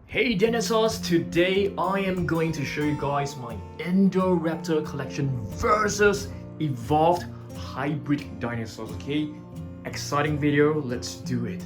Hey dinosaurs, today I am going to show you guys my Indoraptor collection versus evolved hybrid dinosaurs, okay? Exciting video, let's do it.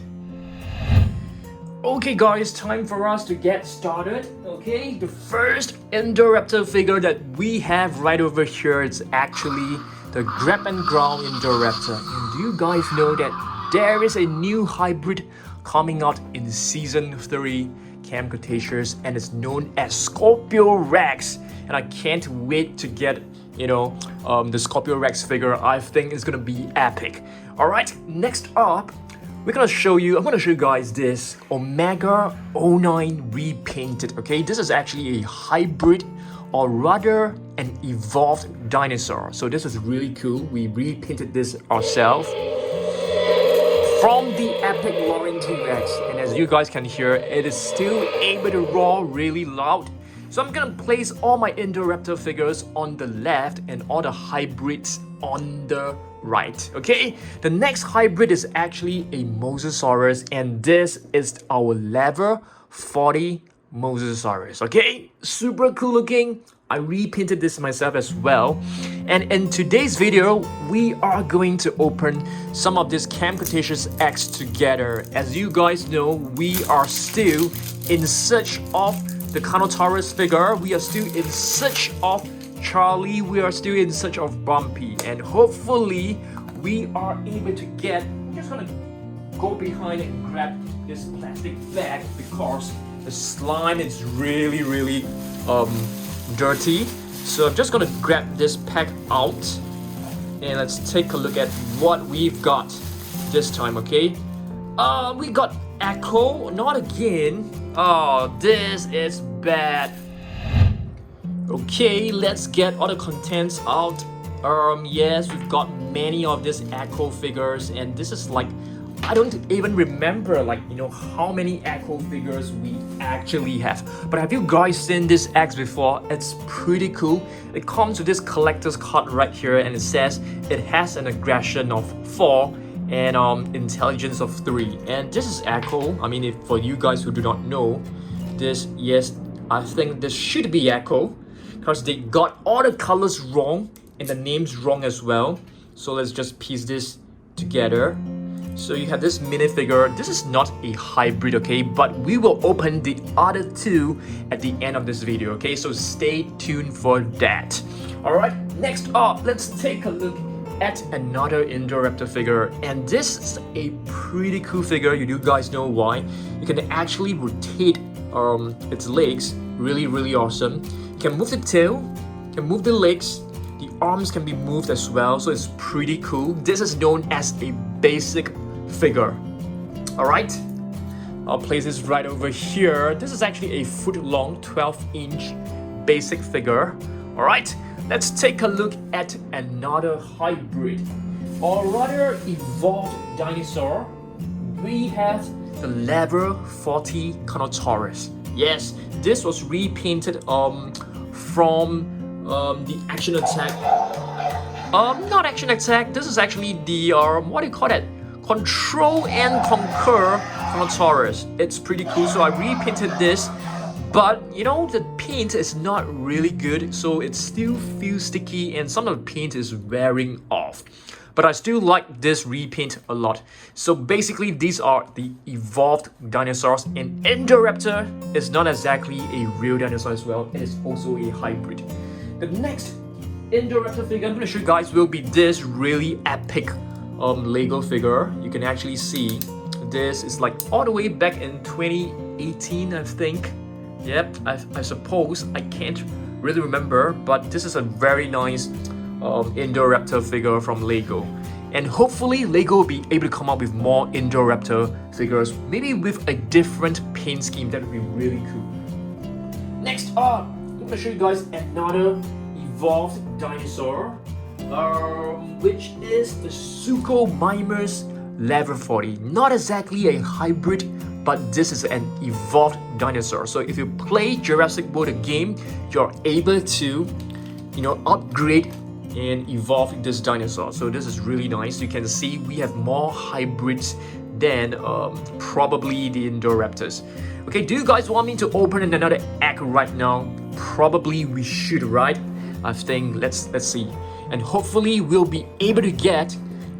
Okay guys, time for us to get started, okay? The first Indoraptor figure that we have right over here is actually the grab and ground Indoraptor. And do you guys know that there is a new hybrid coming out in season 3 Camp Cretaceous, and it's known as Scorpio Rex, and I can't wait to get the Scorpio Rex figure. I think it's gonna be epic. All right, next up I'm gonna show you guys this Omega 09 repainted. Okay, this is actually a hybrid, or rather an evolved dinosaur, so this is really cool. We repainted this ourselves from the epic roaring T-Rex, and as you guys can hear, it is still able to roar really loud. So I'm gonna place all my Indoraptor figures on the left and all the hybrids on the right, okay? The next hybrid is actually a Mosasaurus, and this is our level 40 Mosasaurus, okay? Super cool looking. I repainted this myself as well. And in today's video, we are going to open some of this Camp Cretaceous X together. As you guys know, we are still in search of the Carnotaurus figure. We are still in search of Charlie. We are still in search of Bumpy. And hopefully, we are able to get... I'm just gonna go behind and grab this plastic bag because the slime is really dirty. So I'm just gonna grab this pack out and let's take a look at what we've got this time, okay? We got Echo, not again. Oh, this is bad. Okay, let's get all the contents out. Yes, we've got many of these Echo figures, and this is like, I don't even remember how many Echo figures we actually have. But have you guys seen this X before? It's pretty cool. It comes with this collector's card right here, and it says it has an aggression of 4 and intelligence of 3. And this is Echo. I mean, if for you guys who do not know this, yes, I think this should be Echo because they got all the colors wrong and the names wrong as well. So let's just piece this together. So you have this minifigure. This is not a hybrid, okay? But we will open the other two at the end of this video, okay? So stay tuned for that. Alright, next up, let's take a look at another Indoraptor figure. And this is a pretty cool figure. You guys know why. You can actually rotate its legs. Really awesome. You can move the tail, you can move the legs. The arms can be moved as well, so it's pretty cool. This is known as a basic figure. Alright, I'll place this right over here. This is actually a foot long, 12-inch basic figure. Alright, let's take a look at another hybrid, or rather evolved dinosaur. We have the level 40 Carnotaurus. Yes, this was repainted from the Action Attack. Not Action Attack. This is actually the what do you call that? Control and Conquer Carnotaurus. It's pretty cool. So I repainted this, but the paint is not really good, so it still feels sticky, and some of the paint is wearing off. But I still like this repaint a lot. So basically, these are the evolved dinosaurs, and Indoraptor is not exactly a real dinosaur as well. It is also a hybrid. The next Indoraptor figure I'm going to show you guys will be this really epic Lego figure. You can actually see this is like all the way back in 2018, I think. Yep, I suppose. I can't really remember, but this is a very nice Indoraptor figure from Lego. And hopefully Lego will be able to come up with more Indoraptor figures, maybe with a different paint scheme. That would be really cool. Next up, I'm going to show you guys another evolved dinosaur, which is the Suchomimus level 40. Not exactly a hybrid, but this is an evolved dinosaur. So if you play Jurassic World game, you're able to upgrade and evolve this dinosaur. So this is really nice. You can see we have more hybrids than probably the Indoraptors. Okay, do you guys want me to open another egg right now? Probably we should, right? I think let's see, and hopefully we'll be able to get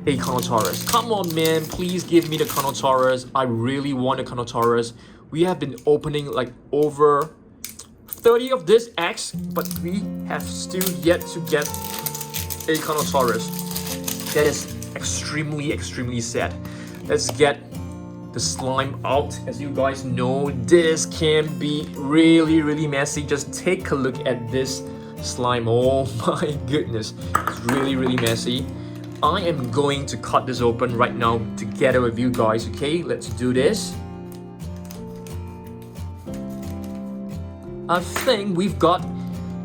a Carnotaurus. Come on, man, please give me the Carnotaurus. I really want a Carnotaurus. We have been opening like over 30 of these eggs, but we have still yet to get a Carnotaurus. That is extremely sad. Let's get the slime out. As you guys know, this can be really messy. Just take a look at this slime. Oh my goodness, it's really messy. I am going to cut this open right now together with you guys. Okay, let's do this. I think we've got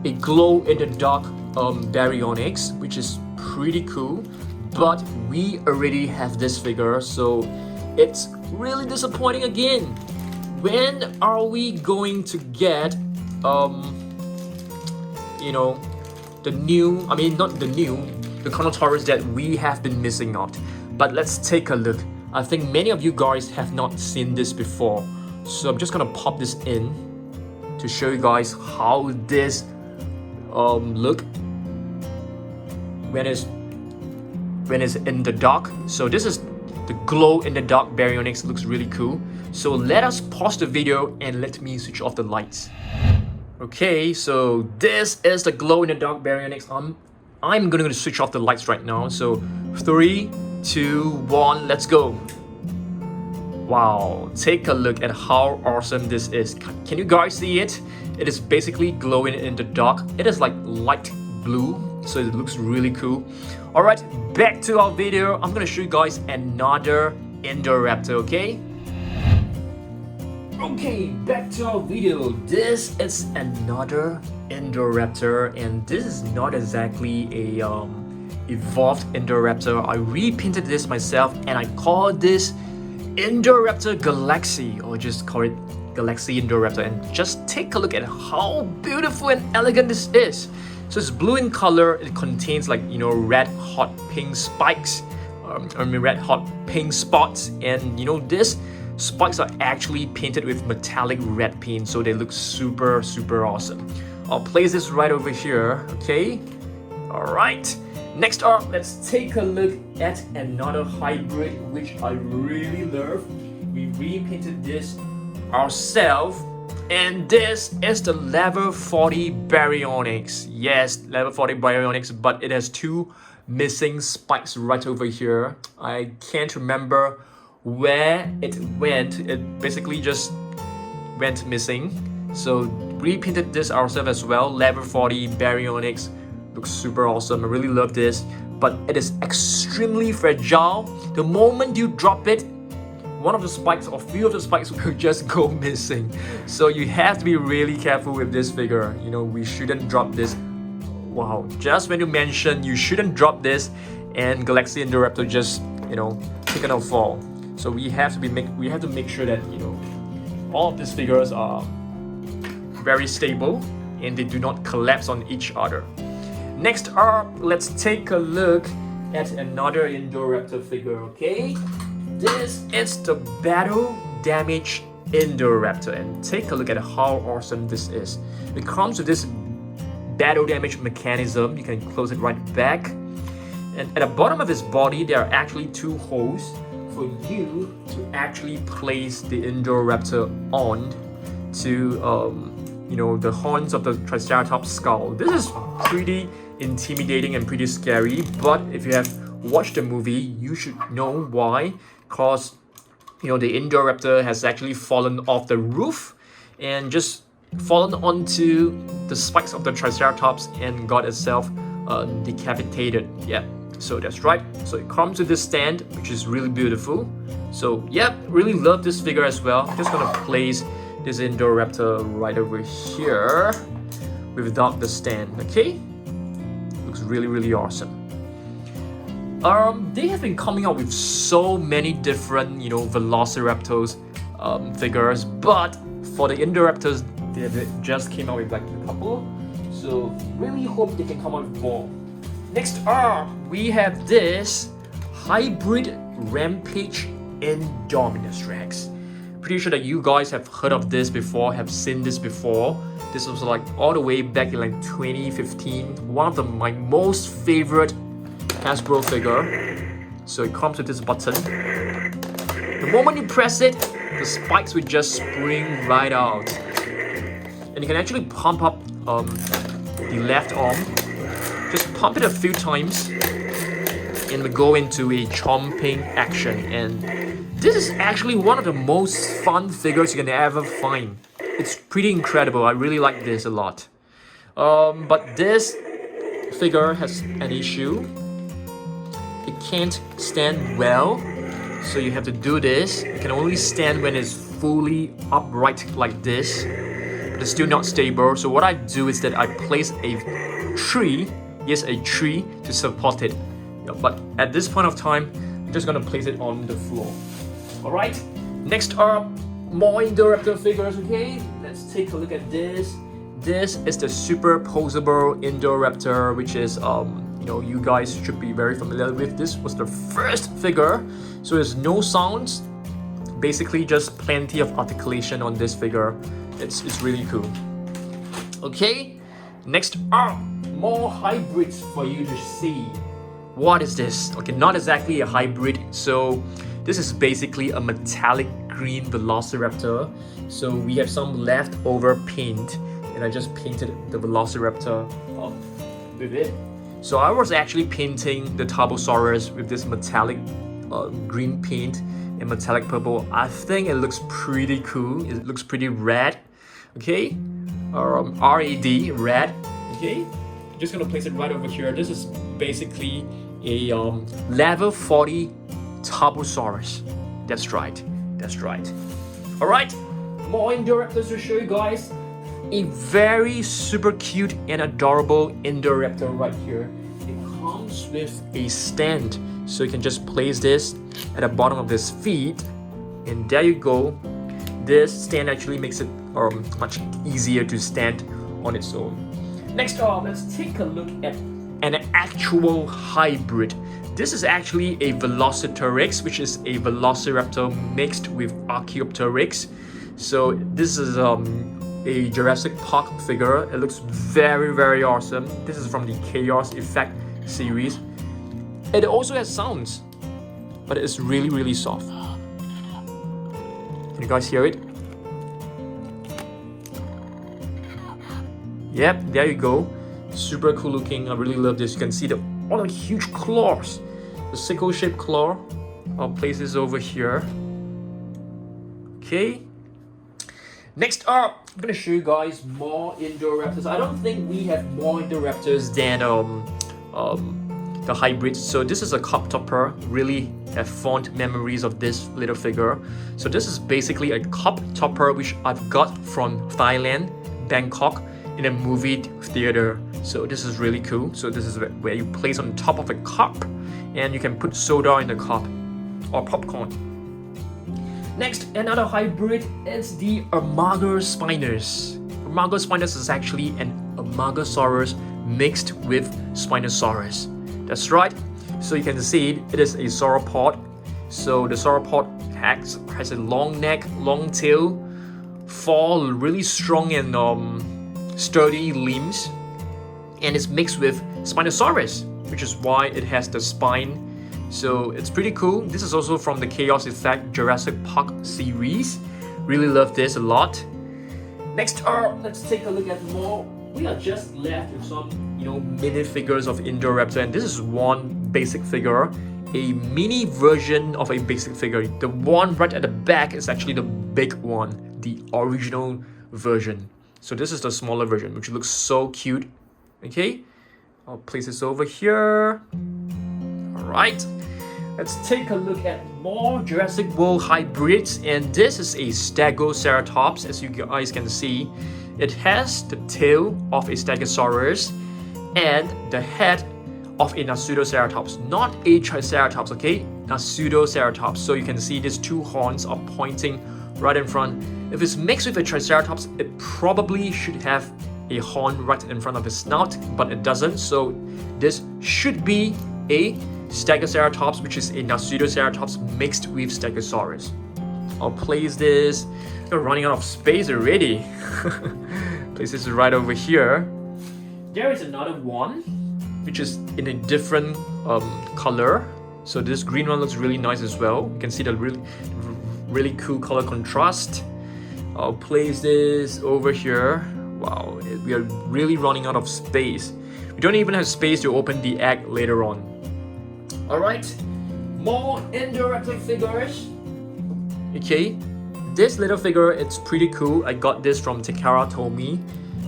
a glow-in-the-dark baryonyx, which is pretty cool, but we already have this figure, so it's really disappointing again. When are we going to get you know, the new, the Carnotaurus that we have been missing out? But let's take a look. I think many of you guys have not seen this before, so I'm just gonna pop this in to show you guys how this look when it's in the dark. So this is the glow in the dark baryonyx. Looks really cool. So let us pause the video and let me switch off the lights. Okay, so this is the glow in the dark baryonyx. I'm gonna switch off the lights right now. So 3, 2, 1, let's go. Wow, take a look at how awesome this is. Can you guys see it? It is basically glowing in the dark. It is like light blue, so it looks really cool. Alright, back to our video. I'm gonna show you guys another Indoraptor, okay? Okay, back to our video. This is another Indoraptor, and this is not exactly a evolved Indoraptor. I repainted this myself, and I call this Indoraptor Galaxy, or just call it Galaxy Indoraptor. And just take a look at how beautiful and elegant this is. So it's blue in color. It contains like, you know, red hot pink spikes, red hot pink spots, and you know, this spikes are actually painted with metallic red paint, so they look super awesome. I'll place this right over here, okay? Alright, next up, let's take a look at another hybrid which I really love. We repainted this ourselves, and this is the level 40 baryonyx. Yes, level 40 baryonyx, but it has 2 missing spikes right over here. I can't remember where it went. It basically just went missing, so repainted this ourselves as well. Level 40 baryonyx looks super awesome. I really love this, but it is extremely fragile. The moment you drop it, one of the spikes or few of the spikes will just go missing. So you have to be really careful with this figure. You know, we shouldn't drop this. Wow, just when you mention you shouldn't drop this, and Galaxy Indoraptor just, you know, taken a fall. So we have to make sure that, you know, all of these figures are very stable and they do not collapse on each other. Next up, let's take a look at another Indoraptor figure, okay? This is the battle damage Indoraptor, and take a look at how awesome this is. It comes with this battle damage mechanism. You can close it right back, and at the bottom of his body there are actually 2 holes for you to actually place the Indoraptor on to you know, the horns of the Triceratops skull. This is pretty intimidating and pretty scary, but if you have watched the movie, you should know why. Because, you know, the Indoraptor has actually fallen off the roof and just fallen onto the spikes of the Triceratops and got itself decapitated. Yeah, so that's right. So it comes with this stand, which is really beautiful. So yeah, really love this figure as well. I'm just gonna place this Indoraptor right over here without the stand, okay? Looks really awesome. They have been coming out with so many different, you know, Velociraptors figures, but for the Indoraptors, they just came out with like a couple. So really hope they can come out with more. Next up, we have this hybrid Rampage Indominus Rex. Pretty sure that you guys have heard of this before, have seen this before. This was like all the way back in like 2015. One of my most favorite Hasbro figure. So it comes with this button. The moment you press it, the spikes will just spring right out. And you can actually pump up the left arm. Just pump it a few times and we go into a chomping action. And this is actually one of the most fun figures you can ever find. It's pretty incredible. I really like this a lot. But this figure has an issue. It can't stand well. So you have to do this. It can only stand when it's fully upright like this. But it's still not stable. So what I do is that I place a tree. Yes, a tree to support it. Yeah, but at this point of time, I'm just gonna place it on the floor. Alright, next up, more Indoraptor figures, okay? Let's take a look at this. This is the superposable Indoraptor, which is, you guys should be very familiar with. This was the first figure, so there's no sounds. Basically, just plenty of articulation on this figure. It's really cool. Okay, next up, more hybrids for you to see. What is this? Okay, not exactly a hybrid. So this is basically a metallic green Velociraptor. So we have some leftover paint, and I just painted the Velociraptor with it. So I was actually painting the Tarbosaurus with this metallic green paint and metallic purple. I think it looks pretty cool. It looks pretty red. Okay, R-A-D, red. Okay, I'm just gonna place it right over here. This is basically a level 40 Tarbosaurus. That's right. Alright, more Indoraptors to show you guys. A very super cute and adorable Indoraptor right here. It comes with a stand, so you can just place this at the bottom of his feet, and there you go. This stand actually makes it much easier to stand on its own. Next up, let's take a look at an actual hybrid. This is actually a Velociraptor, which is a Velociraptor mixed with Archaeopteryx. So this is a Jurassic Park figure. It looks very awesome. This is from the Chaos Effect series. It also has sounds, but it's really soft. Can you guys hear it? Yep, there you go. Super cool looking. I really love this. You can see all the huge claws. The sickle-shaped claw. I'll place this over here. Okay. Next up, I'm gonna show you guys more Indoraptors. I don't think we have more Indoraptors than the hybrids. So this is a cup topper. Really have fond memories of this little figure. So this is basically a cup topper which I've got from Thailand, Bangkok, in a movie theater. So this is really cool. So this is where you place on top of a cup, and you can put soda in the cup or popcorn. Next, another hybrid is the Armagospinus. Armagospinus is actually an Armagosaurus mixed with Spinosaurus. That's right. So you can see it is a sauropod. So the sauropod has a long neck, long tail, four really strong and sturdy limbs, and it's mixed with Spinosaurus, which is why it has the spine. So it's pretty cool. This is also from the Chaos Effect Jurassic Park series. Really love this a lot. Next up, let's take a look at more. We are just left with some, mini figures of Indoraptor, and this is one basic figure, a mini version of a basic figure. The one right at the back is actually the big one, the original version. So this is the smaller version, which looks so cute. Okay, I'll place this over here. Alright, let's take a look at more Jurassic World hybrids, and this is a Stegoceratops. As you guys can see, it has the tail of a Stegosaurus and the head of a Pseudoceratops, not a Triceratops, okay? Pseudoceratops. So you can see these two horns are pointing right in front. If it's mixed with a Triceratops, it probably should have a horn right in front of its snout, but it doesn't. So this should be a Stegoceratops, which is a Pseudoceratops mixed with Stegosaurus. I'll place this. We're running out of space already. Place this right over here. There is another one, which is in a different color. So this green one looks really nice as well. You can see the really cool color contrast. I'll place this over here. Wow, we are really running out of space. We don't even have space to open the egg later on. Alright, more Indoraptor figures. Okay, this little figure, it's pretty cool. I got this from Takara Tomy.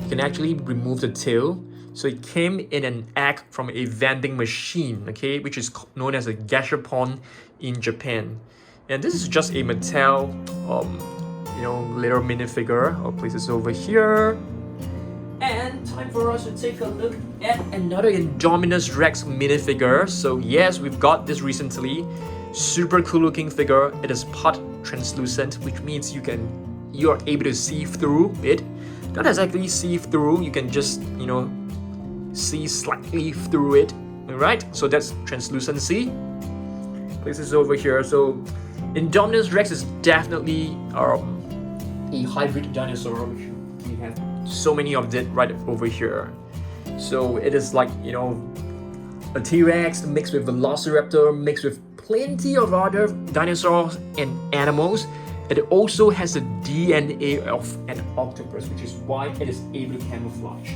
You can actually remove the tail. So it came in an egg from a vending machine, okay, which is known as a gashapon in Japan. And this is just a Mattel, little minifigure. I'll place this over here. And time for us to take a look at another Indominus Rex minifigure. So yes, we've got this recently. Super cool looking figure. It is part translucent, which means you are able to see through it. Not exactly see through, you can just, see slightly through it. Alright, so that's translucency. Place this over here. So Indominus Rex is definitely a hybrid dinosaur, which we have so many of it right over here. So it is like, a T-Rex mixed with Velociraptor, mixed with plenty of other dinosaurs and animals. It also has the DNA of an octopus, which is why it is able to camouflage.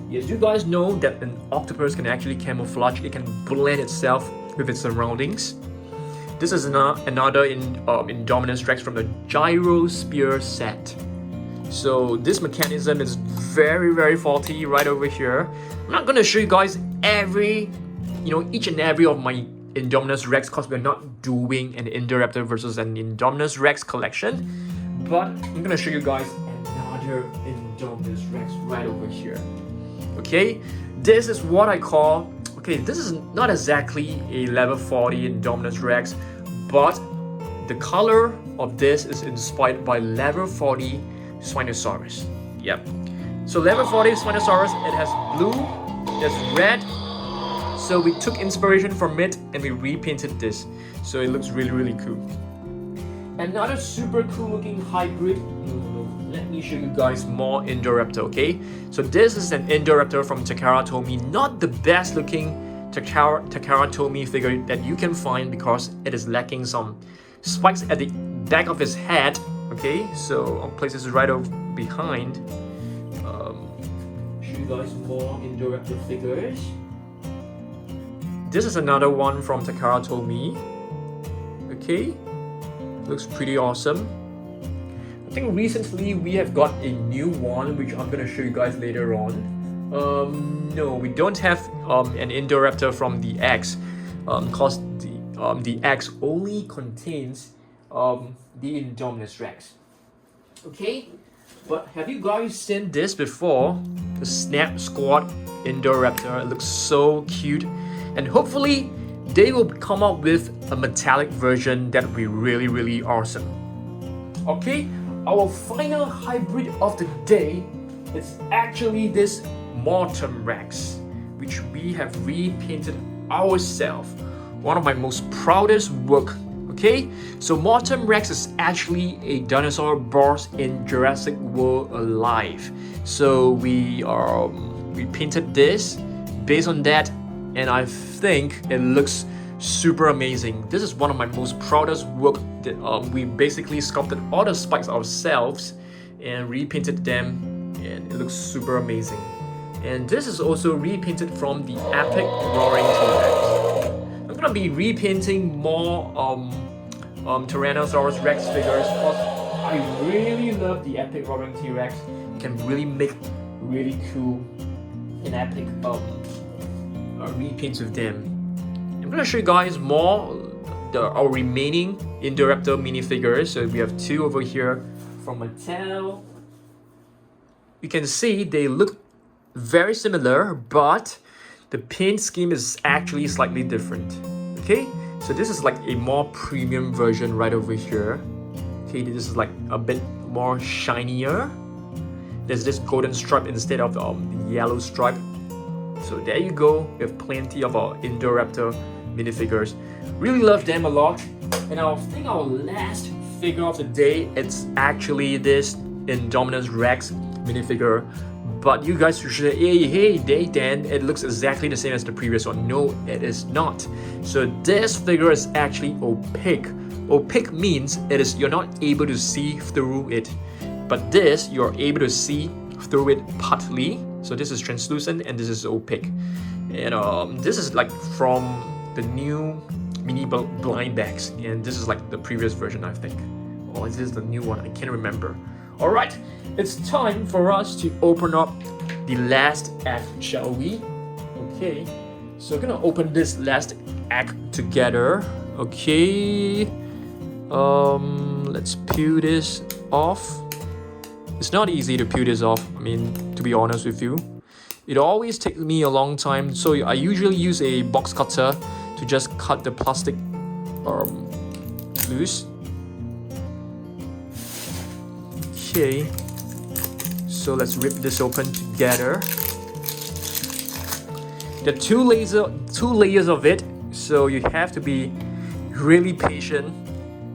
Yes, you guys know that an octopus can actually camouflage. It can blend itself with its surroundings. This is another Indominus Rex from the Gyrosphere set. So this mechanism is very, very faulty right over here. I'm not going to show you guys each and every of my Indominus Rex because we're not doing an Indoraptor versus an Indominus Rex collection. But I'm going to show you guys another Indominus Rex right over here. Okay, this is what I call, this is not exactly a level 40 Indominus Rex, but the color of this is inspired by level 40 Spinosaurus. Yep. So level 40 Spinosaurus, it has blue, it has red. So we took inspiration from it and we repainted this. So it looks really, really cool. Another super cool looking hybrid. Let me show you guys more Indoraptor, okay? So this is an Indoraptor from Takara Tomy. Not the best looking Takara Tomy figure that you can find because it is lacking some spikes at the back of his head. Okay, so I'll place this right over behind. Show you guys more Indoraptor figures. This is another one from Takara Tomy. Okay, looks pretty awesome. I think recently we have got a new one, which I'm gonna show you guys later on. No, we don't have an Indoraptor from the X, because the X only contains the Indominus Rex. Okay, but have you guys seen this before? The Snap Squad Indoraptor. It looks so cute, and hopefully they will come up with a metallic version that will be really, really awesome. Okay, our final hybrid of the day is actually this Mortem Rex, which we have repainted ourselves. One of my most proudest work. Okay, so Mortem Rex is actually a dinosaur brought in Jurassic World alive. So we painted this based on that, and I think it looks super amazing. This is one of my most proudest work that we basically sculpted all the spikes ourselves and repainted them, and it looks super amazing. And this is also repainted from the epic Roaring T-Rex. I'm gonna be repainting more Tyrannosaurus Rex figures because I really love the epic Roaring T-Rex. You can really make really cool and epic repaints with them. I'm gonna show you guys more our remaining Indoraptor minifigures. So we have two over here from Mattel. You can see they look very similar, but the paint scheme is actually slightly different. Okay, so this is like a more premium version right over here. Okay, this is like a bit more shinier. There's this golden stripe instead of the yellow stripe. So there you go. We have plenty of our Indoraptor minifigures. Really love them a lot. And I think our last figure of the day, it's actually this Indominus Rex minifigure. But you guys should say, hey, Dan, it looks exactly the same as the previous one. No, it is not. So this figure is actually opaque. Opaque means you're not able to see through it. But this, you're able to see through it partly. So this is translucent and this is opaque. And this is like from the new mini blind bags. And this is like the previous version, I think. Or is this the new one? I can't remember. Alright, it's time for us to open up the last act, shall we? Okay, so we're gonna open this last act together. Okay, let's peel this off. It's not easy to peel this off, I mean, to be honest with you. It always takes me a long time, so I usually use a box cutter to just cut the plastic loose. Okay, so let's rip this open together. There are two layers of it, so you have to be really patient.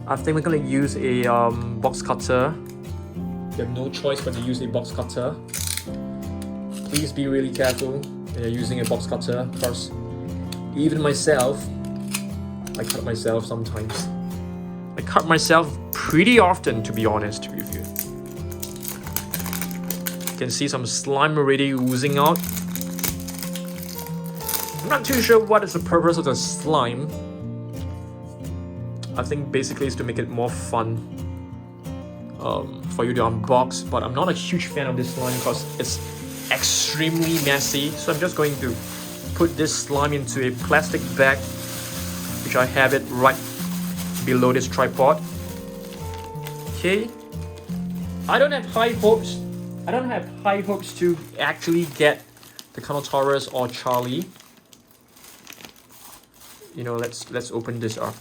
I think we're gonna use a box cutter. You have no choice but to use a box cutter. Please be really careful when you're using a box cutter, because even myself, I cut myself sometimes. I cut myself pretty often, to be honest with you. You can see some slime already oozing out. I'm not too sure what is the purpose of the slime. I think basically it's to make it more fun for you to unbox, but I'm not a huge fan of this slime because it's extremely messy. So I'm just going to put this slime into a plastic bag, which I have it right below this tripod. Okay, I don't have high hopes to actually get the Carnotaurus or Charlie. You know, let's open this up.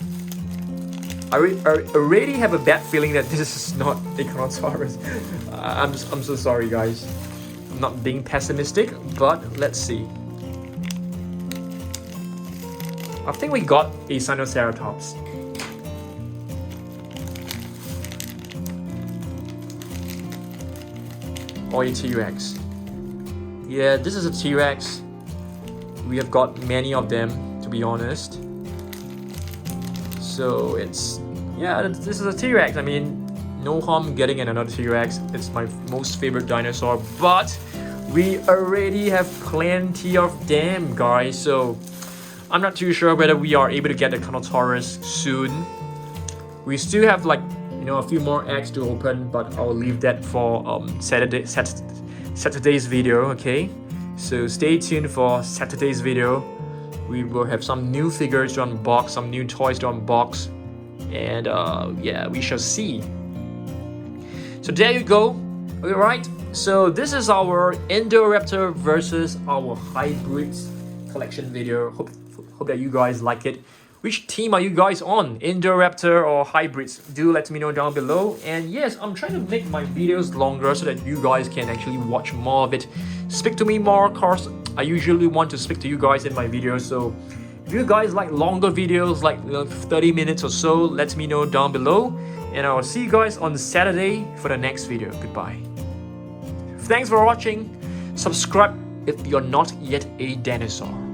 I already have a bad feeling that this is not a Carnotaurus. I'm so sorry, guys. I'm not being pessimistic, but let's see. I think we got a Sinoceratops. Or a T-Rex. Yeah, this is a T-Rex. We have got many of them, to be honest. So it's, yeah, this is a T-Rex. I mean, no harm getting another T-Rex. It's my most favorite dinosaur, but we already have plenty of them, guys. So I'm not too sure whether we are able to get the Carnotaurus soon. We still have like, you know, a few more eggs to open, but I'll leave that for Saturday's video. Okay, so stay tuned for Saturday's video. We will have some new figures to unbox, some new toys to unbox, and yeah, we shall see. So there you go. Alright, so this is our Indoraptor versus our hybrids collection video. Hope that you guys like it. Which team are you guys on? Indoraptor or hybrids? Do let me know down below. And yes, I'm trying to make my videos longer so that you guys can actually watch more of it. Speak to me more, cause I usually want to speak to you guys in my videos. So if you guys like longer videos, like 30 minutes or so, let me know down below. And I'll see you guys on Saturday for the next video. Goodbye. Thanks for watching. Subscribe if you're not yet a dinosaur.